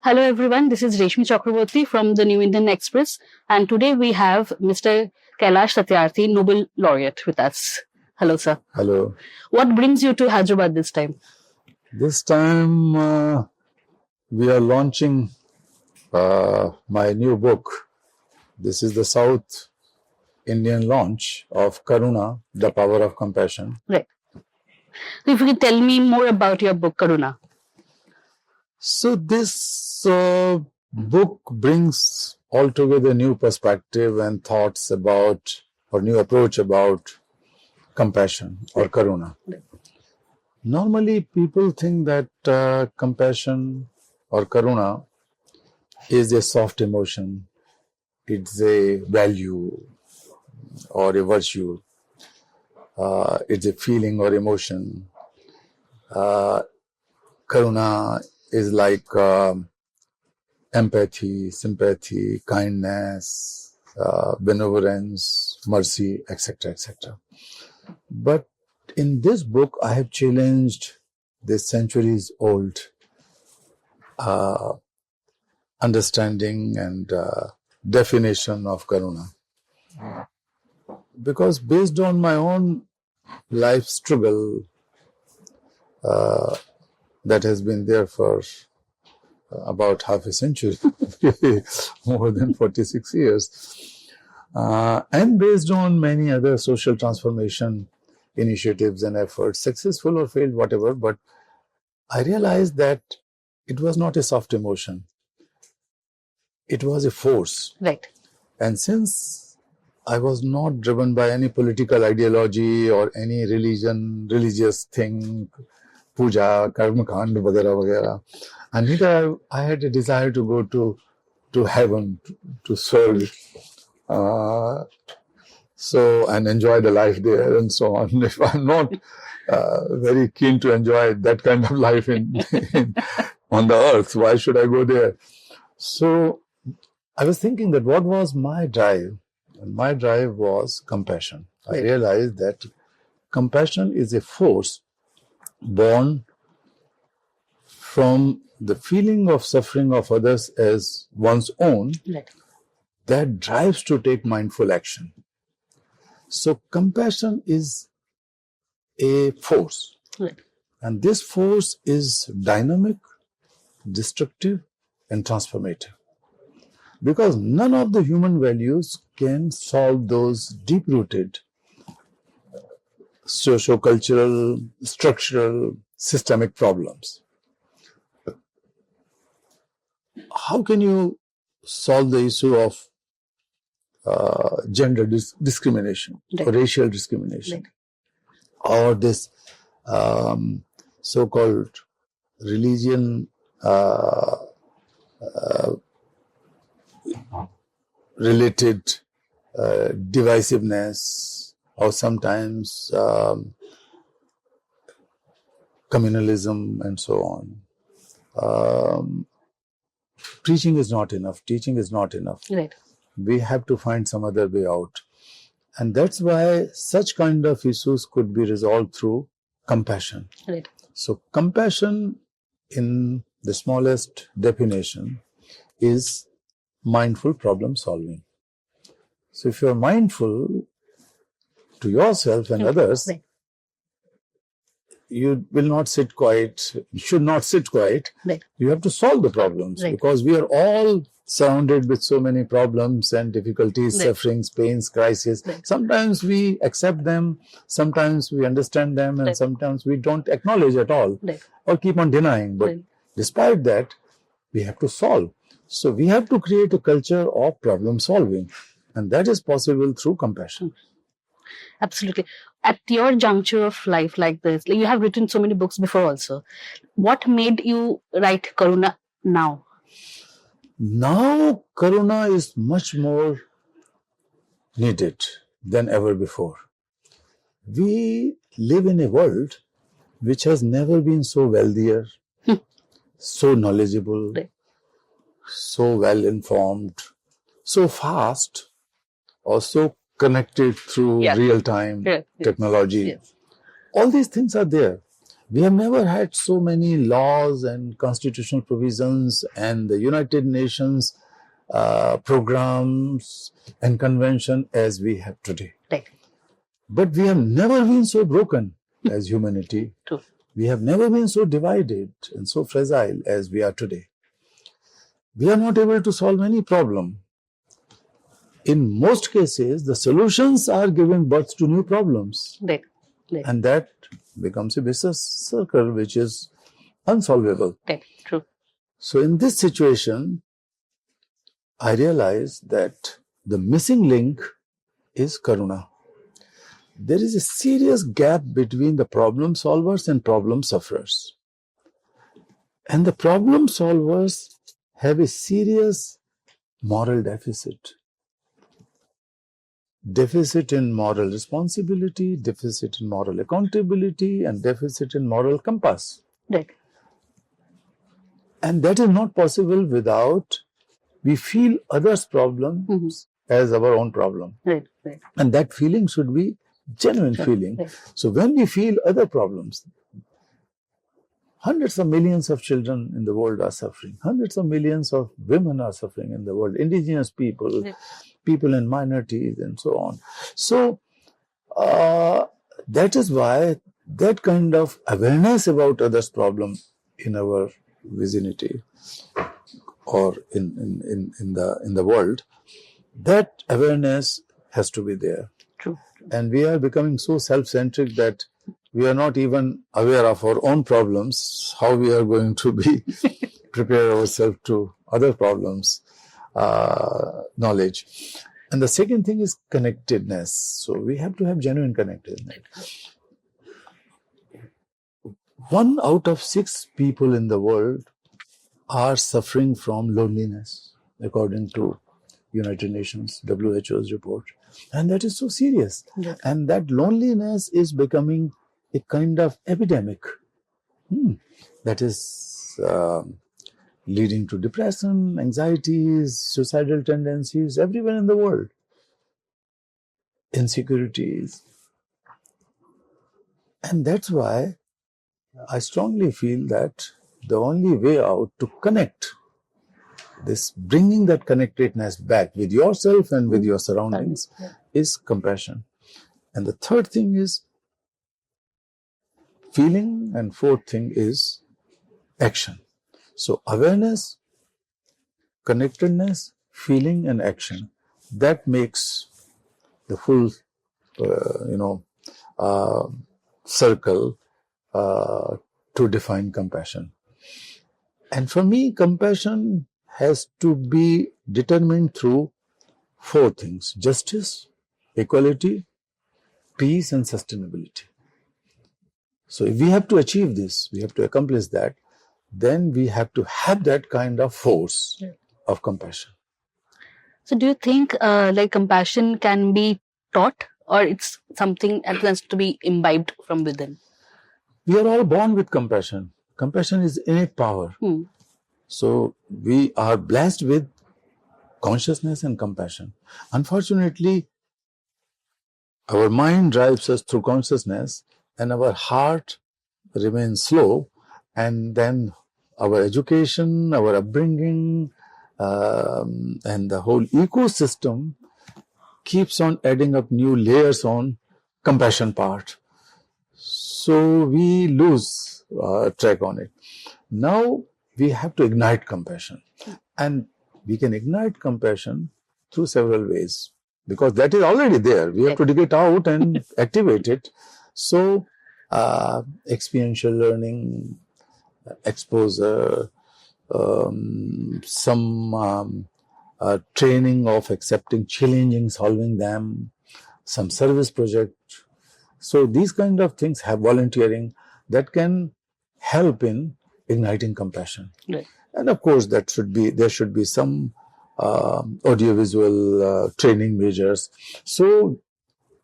Hello everyone, this is Reshmi Chakraborty from the New Indian Express, and today we have Mr. Kailash Satyarthi, Nobel Laureate, with us. Hello, sir. Hello. What brings you to Hyderabad this time? This time we are launching my new book. This is the South Indian launch of Karuna, The Power of Compassion. Right. If you can tell me more about your book, Karuna. So this book brings altogether new perspective and thoughts about, or new approach about compassion or Karuna. Right. Normally people think that compassion or Karuna is a soft emotion. It's a value or a virtue. It's a feeling or emotion. Karuna is like empathy, sympathy, kindness, benevolence, mercy, etc., etc. But in this book, I have challenged this centuries-old understanding and definition of Karuna. Because based on my own life struggle that has been there for about half a century, more than 46 years, and based on many other social transformation initiatives and efforts, successful or failed, whatever, but I realized that it was not a soft emotion. It was a force. Right. And since I was not driven by any political ideology or any religious thing, puja, karma kand, vagera, vagera, and neither I had a desire to go to heaven, to serve, and enjoy the life there and so on. If I'm not very keen to enjoy that kind of life on the earth, why should I go there? So I was thinking that what was my drive? And my drive was compassion. I realized that compassion is a force born from the feeling of suffering of others as one's own, Right. that drives to take mindful action. So compassion is a force. Right. And this force is dynamic, destructive, and transformative. Because none of the human values can solve those deep-rooted socio-cultural, structural, systemic problems. How can you solve the issue of gender discrimination, Right. or racial discrimination, Right. or this so-called religion related divisiveness, or sometimes communalism and so on. Preaching is not enough. Teaching is not enough. Right. We have to find some other way out. And that's why such kind of issues could be resolved through compassion. Right. So compassion, in the smallest definition, is mindful problem solving. So if you're mindful to yourself and others, Right. you will not sit quiet, you should not sit quiet. Right. You have to solve the problems, Right. because we are all surrounded with so many problems and difficulties, Right. sufferings, pains, crises. Right. Sometimes we accept them, sometimes we understand them, and Right. sometimes we don't acknowledge at all, Right. or keep on denying. But Right. despite that, we have to solve. So we have to create a culture of problem solving, and that is possible through compassion. Absolutely. At your juncture of life like this, you have written so many books before also. What made you write Karuna now? Now, Karuna is much more needed than ever before. We live in a world which has never been so wealthier, so knowledgeable, Right. so well informed, so fast, or so connected through Yeah. real-time Yeah. technology. Yes. All these things are there. We have never had so many laws and constitutional provisions and the United Nations programs and convention as we have today. Right. But we have never been so broken as humanity. True. We have never been so divided and so fragile as we are today. We are not able to solve any problem. In most cases, the solutions are giving birth to new problems. Right. Right. And that becomes a vicious circle which is unsolvable. Right. True. So in this situation, I realized that the missing link is Karuna. There is a serious gap between the problem solvers and problem sufferers. And the problem solvers have a serious moral deficit. Deficit in moral responsibility, deficit in moral accountability, and deficit in moral compass. Right. And that is not possible without we feel others' problems as our own problem. Right. Right. And that feeling should be genuine feeling. Right. So when we feel other problems, hundreds of millions of children in the world are suffering. Hundreds of millions of women are suffering in the world. Indigenous people, people in minorities, and so on. So that is why that kind of awareness about others' problem in our vicinity or in the world, that awareness has to be there. True. And we are becoming so self-centric that we are not even aware of our own problems, how we are going to be prepare ourselves to other problems, knowledge. And the second thing is connectedness. So we have to have genuine connectedness. 1 out of 6 people in the world are suffering from loneliness, according to United Nations, WHO's report. And that is so serious. Yes. And that loneliness is becoming a kind of epidemic that is leading to depression, anxieties, suicidal tendencies everywhere in the world, insecurities. And that's why I strongly feel that the only way out to connect this, bringing that connectedness back with yourself and with your surroundings, is compassion. And the third thing is feeling, and fourth thing is action. So awareness, connectedness, feeling, and action. That makes the full, circle to define compassion. And for me, compassion has to be determined through 4 things: justice, equality, peace, and sustainability. So if we have to achieve this, we have to accomplish that, then we have to have that kind of force of compassion. So do you think like compassion can be taught, or it's something that has to be imbibed from within? We are all born with compassion. Compassion is innate power. So we are blessed with consciousness and compassion. Unfortunately, our mind drives us through consciousness and our heart remains slow, and then our education, our upbringing, and the whole ecosystem keeps on adding up new layers on compassion part. So we lose track on it. Now we have to ignite compassion, and we can ignite compassion through several ways, because that is already there. We have to dig it out and activate it. So experiential learning, exposure, some training of accepting, challenging, solving them, some service project. So these kind of things have volunteering that can help in igniting compassion. Right. And of course, there should be some audiovisual training measures. So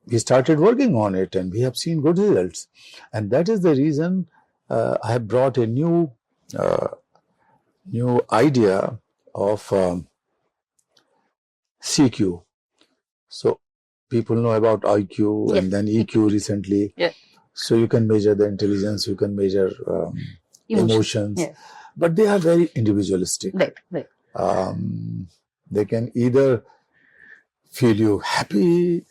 we started working on it, and we have seen good results. And that is the reason I have brought a new idea of CQ. So people know about IQ and then EQ recently. Yeah. So you can measure the intelligence, you can measure emotions, Yeah. but they are very individualistic. Right. They can either feel you happy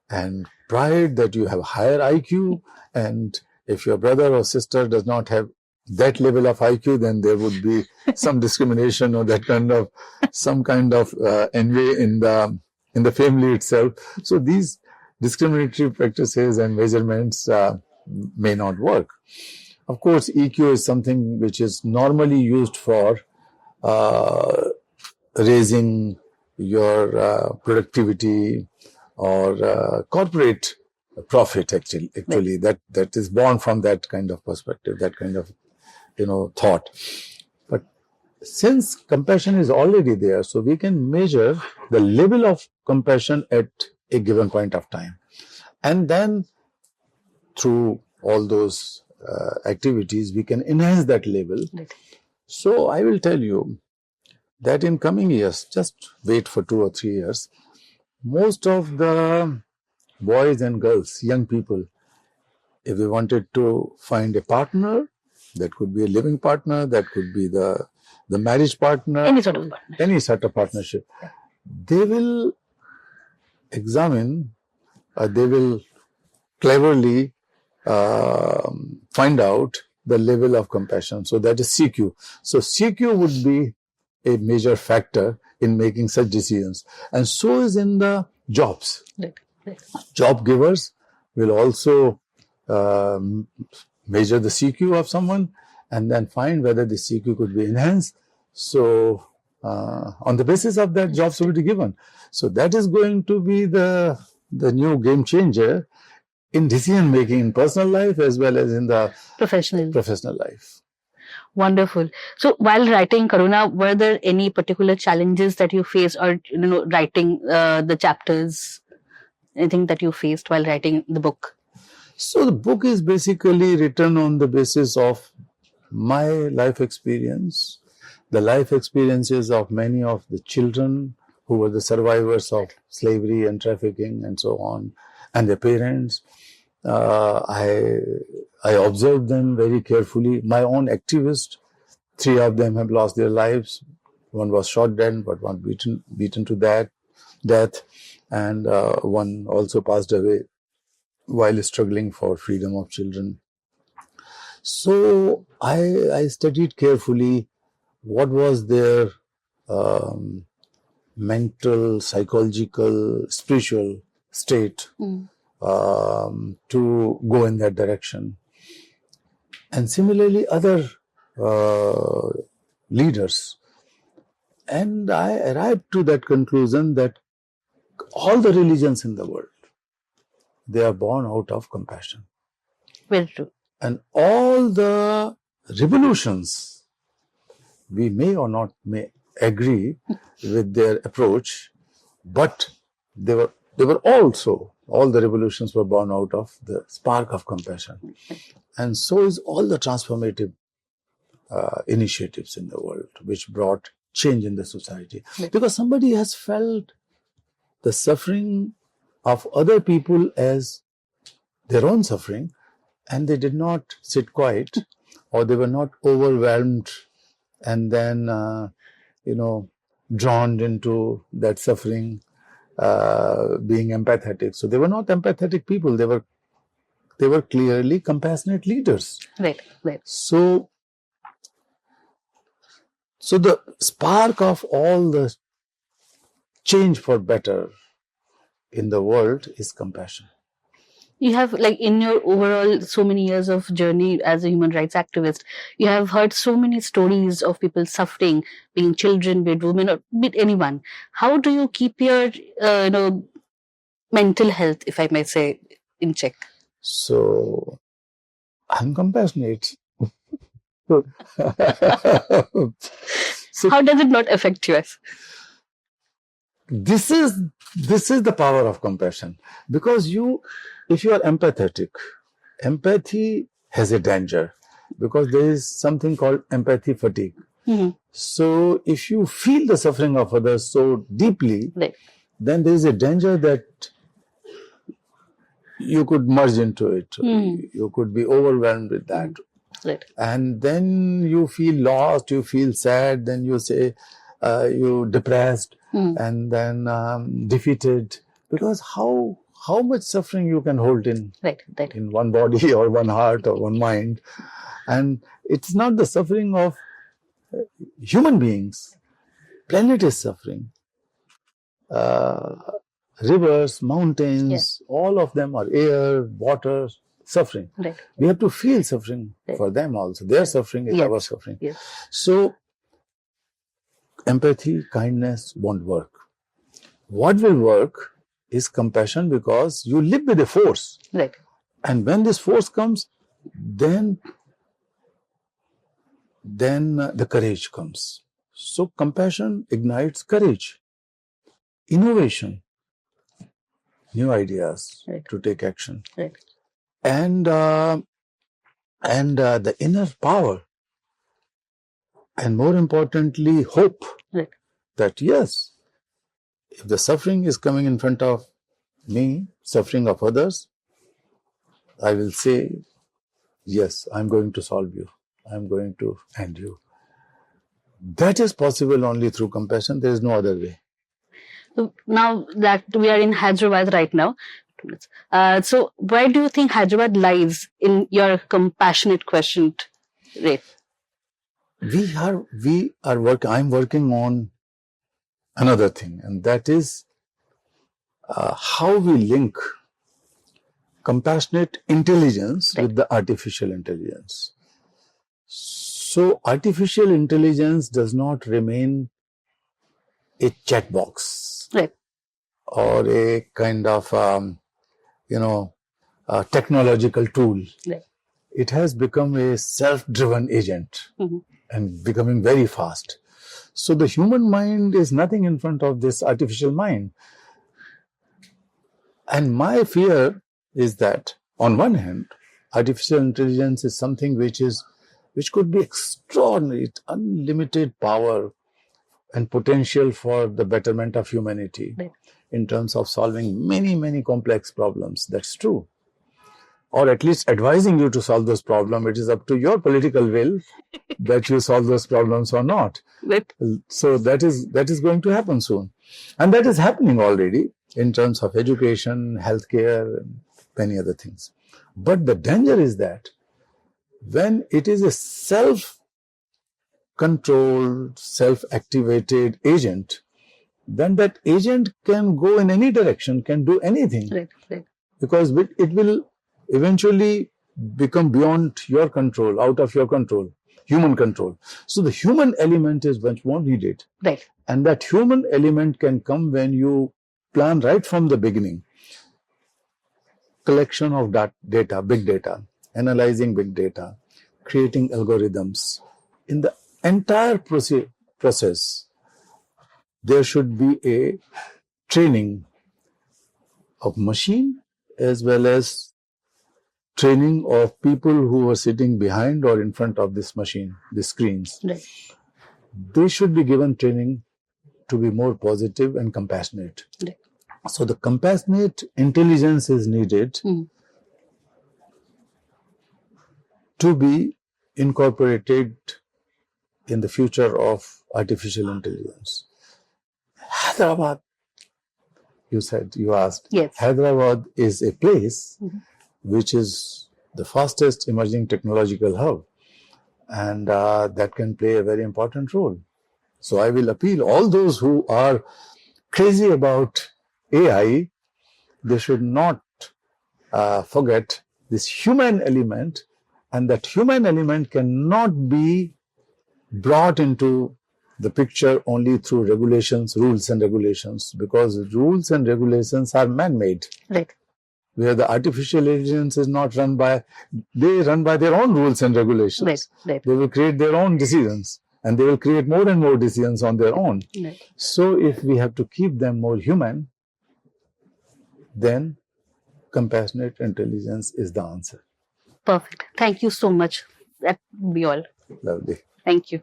and pride that you have higher IQ, and if your brother or sister does not have that level of IQ, then there would be some discrimination or that kind of some kind of envy in the family itself. So these discriminatory practices and measurements may not work. Of course, EQ is something which is normally used for raising your productivity or corporate profit. Actually, that is born from that kind of perspective, that kind of thought. But since compassion is already there, so we can measure the level of compassion at a given point of time, and then through all those activities, we can enhance that level. Right. So I will tell you that in coming years, just wait for 2 or 3 years, most of the boys and girls, young people, if they wanted to find a partner, that could be a living partner, that could be the marriage partner, Any sort of partner. any sort of partnership, they will examine, they will cleverly find out the level of compassion. So that is CQ. So CQ would be a major factor in making such decisions. And so is in the jobs. Right. Job givers will also measure the CQ of someone and then find whether the CQ could be enhanced. So on the basis of that, jobs will be given. So that is going to be the new game changer in decision making in personal life as well as in the professional life. Wonderful. So while writing Karuna, were there any particular challenges that you faced, or writing the chapters? Anything that you faced while writing the book? So the book is basically written on the basis of my life experience, the life experiences of many of the children who were the survivors of slavery and trafficking and so on, and their parents. I observed them very carefully. My own activists, 3 of them have lost their lives. One was shot dead, but one beaten to death, and one also passed away while struggling for freedom of children. So I studied carefully what was their mental, psychological, spiritual state to go in that direction. And similarly, other leaders. And I arrived to that conclusion that all the religions in the world, they are born out of compassion. Very true. And all the revolutions, we may or not may agree with their approach, but they were also, all the revolutions were born out of the spark of compassion. And so is all the transformative initiatives in the world, which brought change in the society. Because somebody has felt the suffering of other people as their own suffering, and they did not sit quiet, or they were not overwhelmed and then, drawn into that suffering, being empathetic. So they were not empathetic people. They were clearly compassionate leaders. Right. So the spark of all the change for better in the world is compassion. You have, in your overall so many years of journey as a human rights activist, you have heard so many stories of people suffering, being children, be it women, or be it anyone. How do you keep your, mental health, if I may say, in check? So I'm compassionate. So how does it not affect you? This is the power of compassion, because if you are empathetic, empathy has a danger, because there is something called empathy fatigue. Mm-hmm. So if you feel the suffering of others so deeply, right, then there is a danger that you could merge into it. You could be overwhelmed with that. Right. And then you feel lost, you feel sad, then you say you're depressed, and then defeated. Because how much suffering you can hold in one body or one heart or one mind. And it's not the suffering of human beings. Planet is suffering. Rivers, mountains, all of them are air, water, suffering. Right. We have to feel suffering for them also. Their suffering is our suffering. Yes. So, empathy, kindness won't work. What will work is compassion, because you live with a force. Right. And when this force comes, then the courage comes. So, compassion ignites courage, innovation, new ideas to take action. Right. And the inner power, and more importantly, hope. Right. That yes, if the suffering is coming in front of me, suffering of others, I will say, yes, I'm going to solve you. I'm going to end you. That is possible only through compassion. There is no other way. So now that we are in Hyderabad right now, so where do you think Hyderabad lies in your compassionate quotient rate? We are working. I'm working on another thing, and that is how we link compassionate intelligence with the artificial intelligence. So, artificial intelligence does not remain a checkbox or a kind of technological tool. Right. It has become a self-driven agent and becoming very fast. So the human mind is nothing in front of this artificial mind. And my fear is that, on one hand, artificial intelligence is something which could be extraordinary, unlimited power and potential for the betterment of humanity in terms of solving many, many complex problems. That's true. Or at least advising you to solve those problems. It is up to your political will that you solve those problems or not. So that is going to happen soon. And that is happening already in terms of education, healthcare, and many other things. But the danger is that when it is a self-controlled, self-activated agent, then that agent can go in any direction, can do anything. Right. Because it will eventually become beyond your control, out of your control, human control. So the human element is much more needed. Right. And that human element can come when you plan right from the beginning. Collection of data, big data, analyzing big data, creating algorithms. In the entire process, there should be a training of machine as well as training of people who are sitting behind or in front of this machine, the screens. Right. They should be given training to be more positive and compassionate. Right. So the compassionate intelligence is needed to be incorporated in the future of artificial intelligence. Hyderabad, you asked. Yes. Hyderabad is a place which is the fastest emerging technological hub, and that can play a very important role. So I will appeal all those who are crazy about AI, they should not forget this human element, and that human element cannot be brought into the picture only through regulations, rules and regulations, because rules and regulations are man-made. Right. Where the artificial intelligence is not run by, they run by their own rules and regulations. Right. They will create their own decisions, and they will create more and more decisions on their own. Right. So if we have to keep them more human, then compassionate intelligence is the answer. Perfect. Thank you so much. That would be all. Lovely. Thank you.